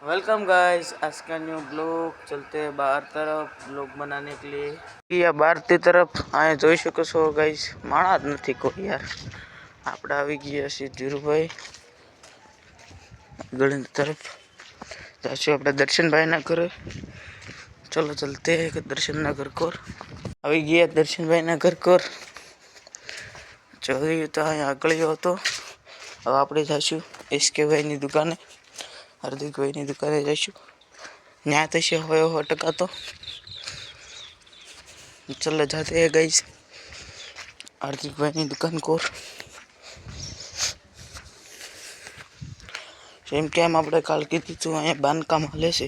Welcome guys, आज का new blog. चलते हैं बाहर तरफ ब्लॉग बनाने के लिए। या बाहर की तरफ आए જોઈ શકો છો ગાइस, માણા જ નથી કોઈ યાર। આપણે આવી ગયા છીએ ધીરુભાઈ ગળી तरफ जाશું આપણે दर्शन भाई ना घरे। चलो चलते हैं दर्शन ना घर को। આવી ગયા दर्शन भाई ना घर को। જોયું તો અહીંયા આગળ હતો। હવે આપણે જાશું એસકે ભાઈ ની દુકાને, हार्दिक भाई ની દુકાને જઈશું। न्या थशे 100% तो चलो जाते हैं गाइस हार्दिक भाई ની दुकान को। सेम के આપણે કાલ કીધું હતું અહીંયા બાંધકામ હાલે છે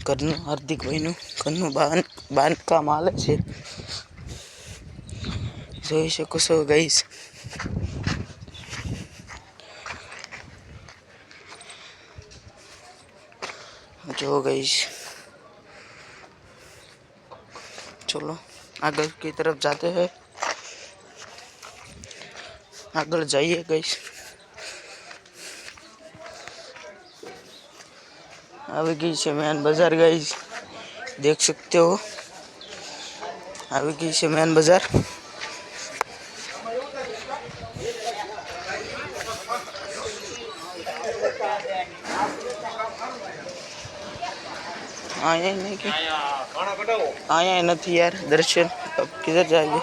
ઘરનું। હાર્દિક ભાઈનું ઘરનું બાંધકામ હાલે છે, જોઈ શકો છો ગાઈસ। जो गाइस चलो आगे की तरफ जाते हैं, आगे जाइए गाइस। આવી ગઈ છે મેન બજાર ગાइस, देख सकते हो। આવી ગઈ છે મેન બજાર। आया नहीं कि आया नहीं यार दर्शन। अब किधर जाएंगे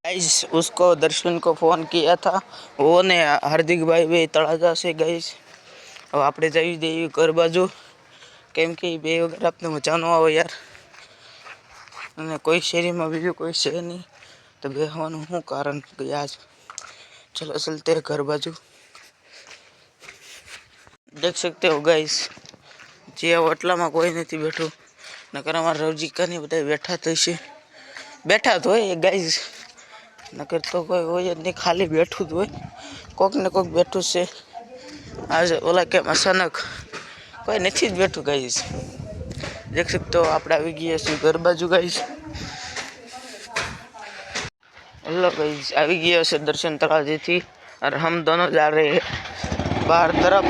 गाइस? उसको दर्शन को फोन किया था, वो ने हार्दिक भाई भी तळाजा से गाइस। अब आपणे जई देवी घर बाजू, केम के बे वगैरह आपने मजा न आवे यार। અને કોઈ શેરીમાં બીજું કોઈ છે નહીં તો બેહવાનું શું કારણ ગયા। चलो चलते हैं घर बाजू। देख सकते हो गाइस, जे होटलाમાં કોઈ નથી બેઠું, નકર અમારા રવજીકાની બધા બેઠા તો છે। બેઠા તો હોય ગાइस, નકર તો કોઈ હોય જ નહીં, ખાલી બેઠું જ હોય। કોક ને કોક બેઠું છે। आज ओला के अचानक कोई नहीं बैठू गाइस। देख सकते हो आप આવી ગયા છીએ घर बाजू गाइस। हेलो गाइस, આવી ગયા છે दर्शन तराजी थी और हम दोनों जा रहे हैं बाहर तरफ।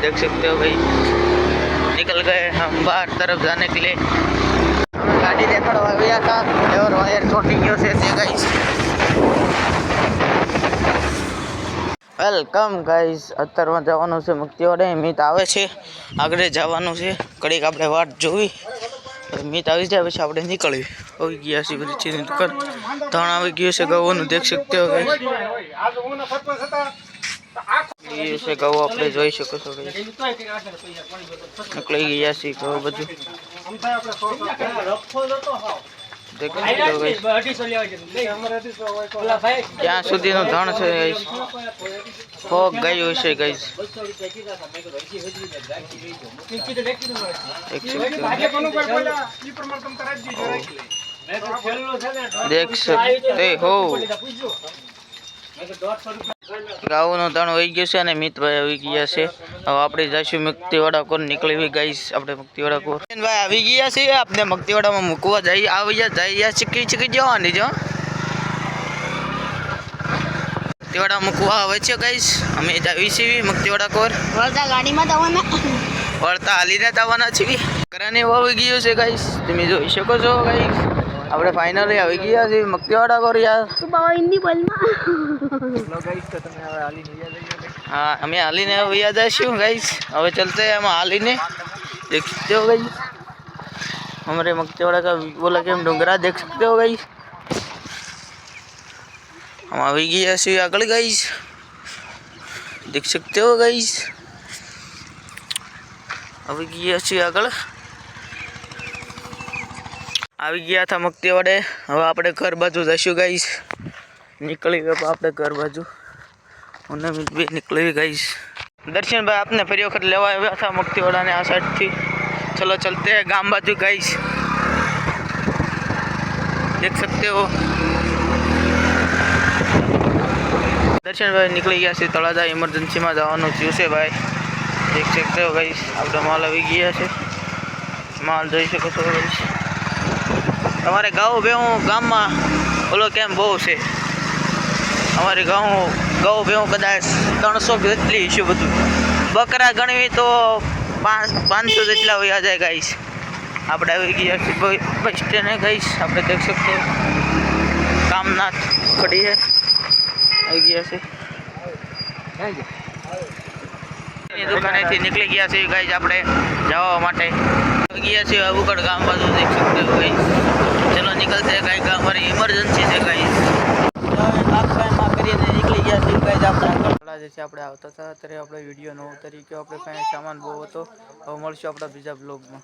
देख सकते हो भाई, निकल गए हम बाहर तरफ जाने के लिए। हमें गाड़ी देखाड़वा गया था और वायर छोटी गयो से गाइस। वेलकम गाइस, અત્યારમાં જવાનું છે મુક્તિવાડે। મીત આવે છે, આગળ જવાનું છે કડીક આપણે વાટ જોવી। મીત આવી જાય પછી આપણે નીકળવી। આવી ગયા છે બધી દુકાન, ધણ આવી ગયું છે ગવાનું। देख सकते हो गाइस, ये से गौ આપણે જોઈ શકો છો ગાइस। નીકળી ગયા છે ગૌ બધું। देख सकते हो गाइस, ત્યાં સુધીનું ધણ છે ગાइस। ફોગ ગયું છે ગાइस। देख सकते हो ગાઉનું ધણ હોઈ ગયું છે અને મિતભાઈ આવી ગયા છે। હવે આપણે જઈશું મુક્તિવાડા કોર। નીકળી ગાइस આપણે મુક્તિવાડા કોર। ભાઈ આવી ગયા છે, આપણે મુક્તિવાડામાં મૂકવા જઈ આવ્યા જઈએ ચીકી જવાની જો મુક્તિવાડા મૂકવા આવે છે ગાइस। અમે જાવી છીએ મુક્તિવાડા કોર। વળતા ગાડીમાં જવાના, વળતા હાલીને જવાના છીએ। કરાને આવી ગયું છે ગાइस, તમે જોઈ શકો છો ગાइस। આપણે ફાઇનલી આવી ગયા છીએ મુક્તિવાડા કોર યાર। તું બાવા હિન્દી બોલમાં લો गाइस, તો તમે હવે હાલીને વ્યા જઈએ। हां, અમે હાલીને વ્યા જઈશું गाइस। હવે चलते हैं हम हालीने। देख सकते हो गाइस, हमारे मुक्तिवाड़ा का बोला कि हम डोंगरा देख सकते हो गाइस। हम આવી ગયા છીએ આગળ गाइस, देख सकते हो गाइस। આવી ગયા છીએ આગળ, આવી ગયા था મુક્તિવાડે। હવે આપણે ઘર બાજુ જઈશું गाइस। નીકળી ગયો આપણે ઘર બાજુ, અને भी निकली गाइस। दर्शन भाई आपने फरी वक्त लेवा आया था मुक्तिवाड़ा ने आ साइड थी। चलो चलते हैं गांव बाजू गाइस। देख सकते हो दर्शन भाई निकली गया से तळाजा इमरजन्सी में जवानुं थयुं छे भाई। देख सकते हो गाइस, आपणे माल આવી ગયા છે। माल જોઈ શકો છો गाइस। તમારે ગાઉ બેહું ગામમાં ઓલો કેમ બહુ છે। અમારે ગાઉ ઘઉં ભેવું કદાચ 300 જેટલી છે બધું. બકરા ગણવી તો 500 જેટલા વયા જાય ગાઈસ. આપણે આવી ગયા છીએ બસ સ્ટેન્ડે ગાઈસ. આપણે દેખ શકते हो કામનાથ ખડી છે. આવી ગયા છે દુકાનેથી નીકળી ગયા છે ગાઈસ આપણે જવા માટે. આવી ગયા છે અબુકડ ગામ બાજુ દેખ सकते हो गाइस. ચલો નીકળते हैं गाइस. हमारी इमरजेंसी છે गाइस. નાખવામાં કરીને નીકળી ગયા છે ગાઈસ. આપણે જે છે આપણે આવતા હતા ત્યારે આપણે વિડીયો નવો તરીકે આપણે કાંઈ સામાન બહુ હતો. હવે મળશું આપણા બીજા બ્લોગમાં.